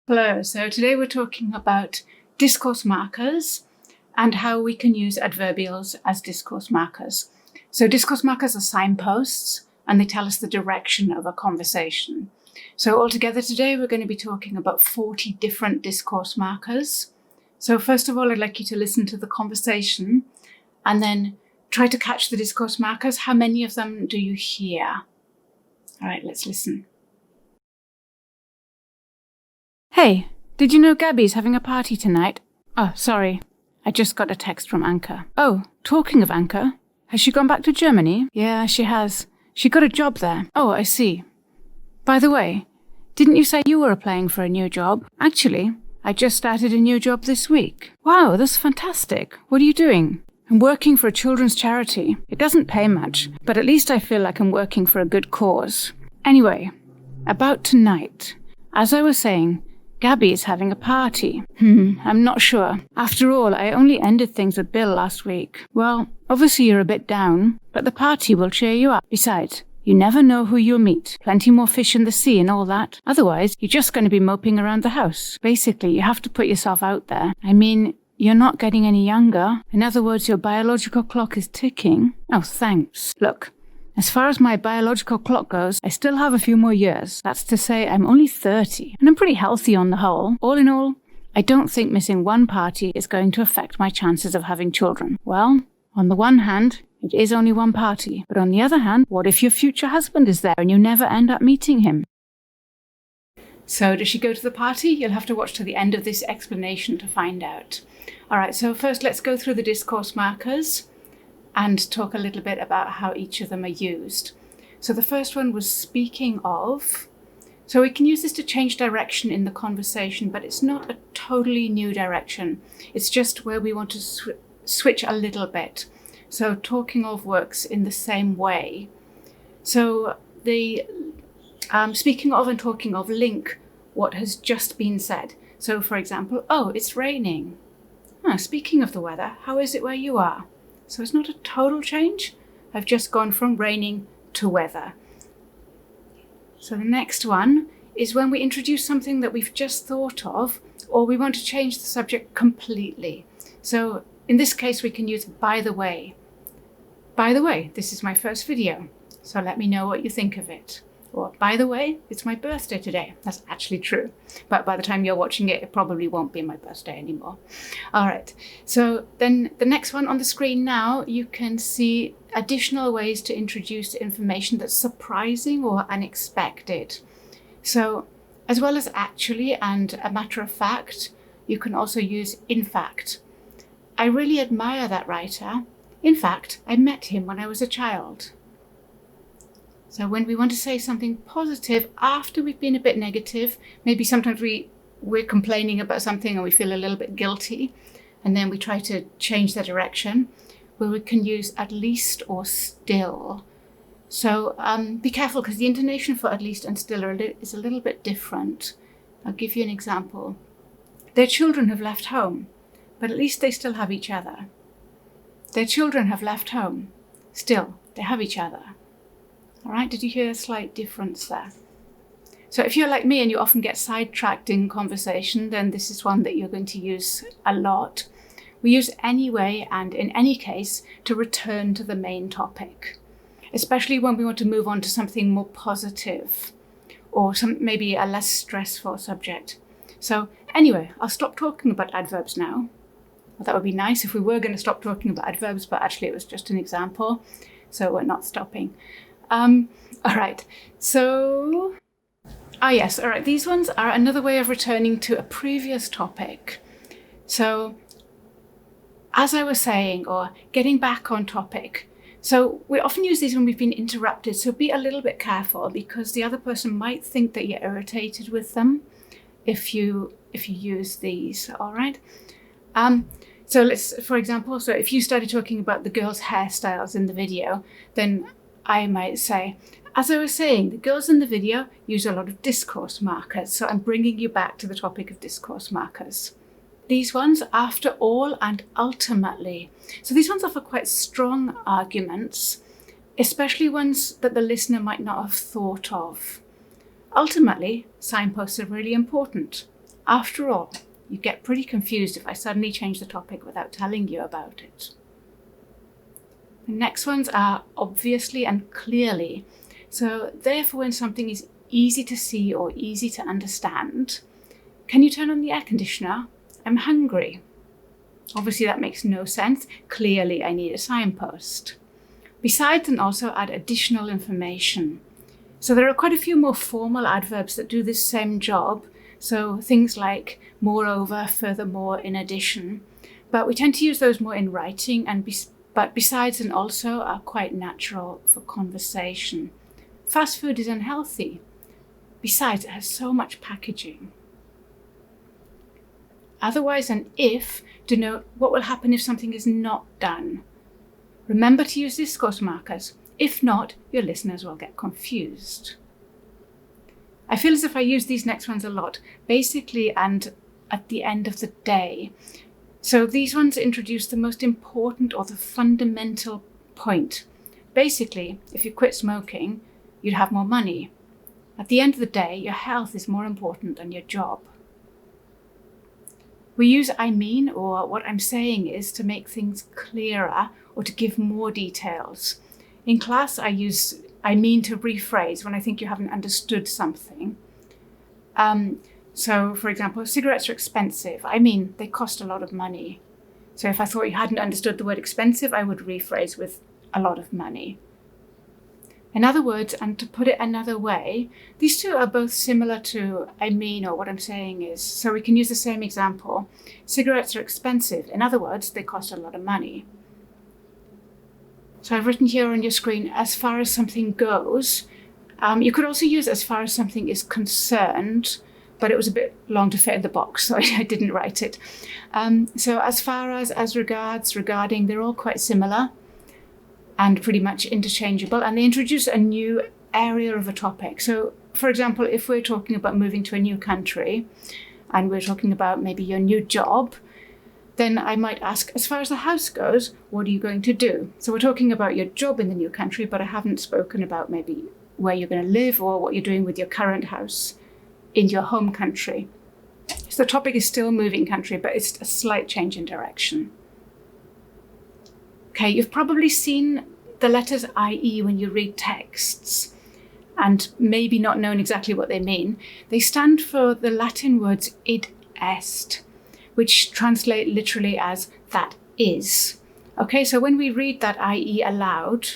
Hello, so today we're talking about discourse markers and how we can use adverbials as discourse markers. So discourse markers are signposts and they tell us the direction of a conversation. So altogether today we're going to be talking about 40 different discourse markers. So first of all, I'd like you to listen to the conversation and then try to catch the discourse markers. How many of them do you hear? All right, let's listen. Hey, did you know Gabby's having a party tonight? Oh, sorry. I just got a text from Anka. Oh, talking of Anka, has she gone back to Germany? Yeah, she has. She got a job there. Oh, I see. By the way, didn't you say you were applying for a new job? Actually, I just started a new job this week. Wow, that's fantastic. What are you doing? I'm working for a children's charity. It doesn't pay much, but at least I feel like I'm working for a good cause. Anyway, about tonight. As I was saying, Gabby is having a party. I'm not sure. After all, I only ended things with Bill last week. Well, obviously you're a bit down, but the party will cheer you up. Besides, you never know who you'll meet. Plenty more fish in the sea and all that. Otherwise, you're just going to be moping around the house. Basically, you have to put yourself out there. I mean, you're not getting any younger. In other words, your biological clock is ticking. Oh, thanks. Look. As far as my biological clock goes, I still have a few more years. That's to say, I'm only 30, and I'm pretty healthy on the whole. All in all, I don't think missing one party is going to affect my chances of having children. Well, on the one hand, it is only one party. But on the other hand, what if your future husband is there and you never end up meeting him? So does she go to the party? You'll have to watch to the end of this explanation to find out. All right, so first let's go through the discourse markers and talk a little bit about how each of them are used. So the first one was speaking of. So we can use this to change direction in the conversation, but it's not a totally new direction. It's just where we want to switch a little bit. So talking of works in the same way. So the speaking of and talking of link what has just been said. So for example, oh, it's raining. Speaking of the weather, how is it where you are? So it's not a total change. I've just gone from raining to weather. So the next one is when we introduce something that we've just thought of, or we want to change the subject completely. So in this case, we can use by the way. By the way, this is my first video, so let me know what you think of it. Or by the way, it's my birthday today. That's actually true. But by the time you're watching it, it probably won't be my birthday anymore. All right. So then the next one on the screen now, you can see additional ways to introduce information that's surprising or unexpected. So as well as actually and a matter of fact, you can also use in fact. I really admire that writer. In fact, I met him when I was a child. So when we want to say something positive after we've been a bit negative, maybe sometimes we're complaining about something and we feel a little bit guilty, and then we try to change the direction, where we can use at least or still. So be careful, because the intonation for at least and still is a little bit different. I'll give you an example. Their children have left home, but at least they still have each other. Their children have left home. Still, they have each other. All right, did you hear a slight difference there? So if you're like me and you often get sidetracked in conversation, then this is one that you're going to use a lot. We use anyway and in any case to return to the main topic, especially when we want to move on to something more positive or maybe a less stressful subject. So anyway, I'll stop talking about adverbs now. Well, that would be nice if we were going to stop talking about adverbs, but actually it was just an example, so we're not stopping. All right, so, yes, all right, these ones are another way of returning to a previous topic. So, as I was saying, or getting back on topic, so we often use these when we've been interrupted, so be a little bit careful, because the other person might think that you're irritated with them if you use these, all right? So let's, for example, so if you started talking about the girls' hairstyles in the video, then I might say, as I was saying, the girls in the video use a lot of discourse markers. So I'm bringing you back to the topic of discourse markers. These ones, after all and ultimately. So these ones offer quite strong arguments, especially ones that the listener might not have thought of. Ultimately, signposts are really important. After all, you get pretty confused if I suddenly change the topic without telling you about it. The next ones are obviously and clearly. So therefore, when something is easy to see or easy to understand, can you turn on the air conditioner? I'm hungry. Obviously that makes no sense. Clearly I need a signpost. Besides, and also add additional information. So there are quite a few more formal adverbs that do this same job. So things like moreover, furthermore, in addition. But we tend to use those more in writing, but besides and also are quite natural for conversation. Fast food is unhealthy. Besides, it has so much packaging. Otherwise and if denote what will happen if something is not done. Remember to use discourse markers. If not, your listeners will get confused. I feel as if I use these next ones a lot, basically and at the end of the day. So these ones introduce the most important or the fundamental point. Basically, if you quit smoking, you'd have more money. At the end of the day, your health is more important than your job. We use I mean or what I'm saying is to make things clearer or to give more details. In class, I use I mean to rephrase when I think you haven't understood something. So, for example, cigarettes are expensive. I mean, they cost a lot of money. So if I thought you hadn't understood the word expensive, I would rephrase with a lot of money. In other words, and to put it another way, these two are both similar to I mean or what I'm saying is. So we can use the same example. Cigarettes are expensive. In other words, they cost a lot of money. So I've written here on your screen, as far as something goes. You could also use as far as something is concerned, but it was a bit long to fit in the box, so I didn't write it. So as far as regards, regarding, they're all quite similar and pretty much interchangeable, and they introduce a new area of a topic. So, for example, if we're talking about moving to a new country, and we're talking about maybe your new job, then I might ask, as far as the house goes, what are you going to do? So we're talking about your job in the new country, but I haven't spoken about maybe where you're going to live or what you're doing with your current house in your home country. So the topic is still moving country, but it's a slight change in direction. Okay, you've probably seen the letters IE when you read texts and maybe not known exactly what they mean. They stand for the Latin words id est, which translate literally as that is. Okay, so when we read that IE aloud,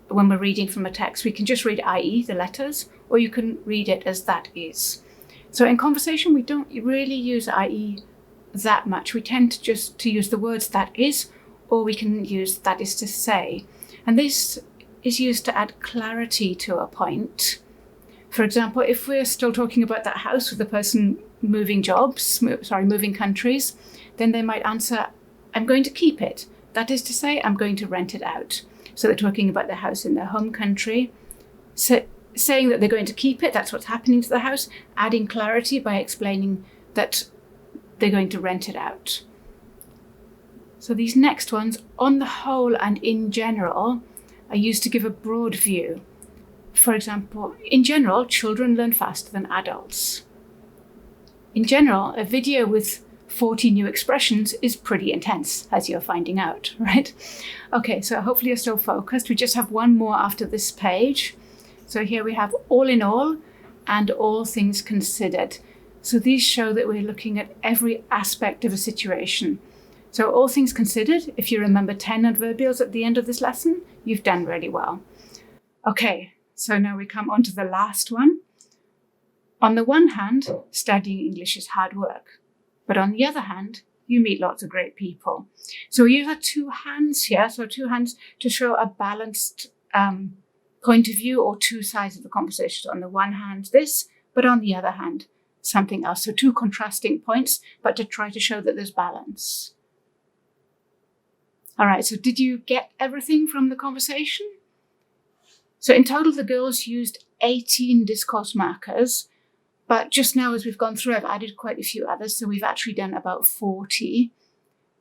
when we're reading from a text, we can just read IE, the letters, or you can read it as that is. So in conversation, we don't really use IE that much. We tend to just to use the words that is, or we can use that is to say. And this is used to add clarity to a point. For example, if we're still talking about that house with the person moving countries, then they might answer, I'm going to keep it. That is to say, I'm going to rent it out. So they're talking about the house in their home country. So saying that they're going to keep it, that's what's happening to the house, adding clarity by explaining that they're going to rent it out. So these next ones, on the whole and in general, are used to give a broad view. For example, in general, children learn faster than adults. In general, a video with 40 new expressions is pretty intense, as you're finding out, right? Okay, so hopefully you're still focused. We just have one more after this page. So here we have all in all and all things considered. So these show that we're looking at every aspect of a situation. So all things considered, if you remember 10 adverbials at the end of this lesson, you've done really well. Okay, so now we come on to the last one. On the one hand, studying English is hard work. But on the other hand, you meet lots of great people. So we use our two hands here. So two hands to show a balanced point of view or two sides of the conversation. So on the one hand, this, but on the other hand, something else. So two contrasting points, but to try to show that there's balance. All right, so did you get everything from the conversation? So in total, the girls used 18 discourse markers, but just now as we've gone through, I've added quite a few others, so we've actually done about 40.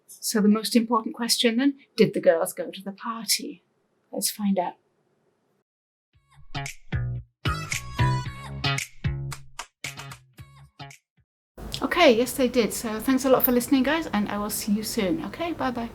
So the most important question then, did the girls go to the party? Let's find out. Okay, yes they did. So thanks a lot for listening, guys, and I will see you soon. Okay, bye bye.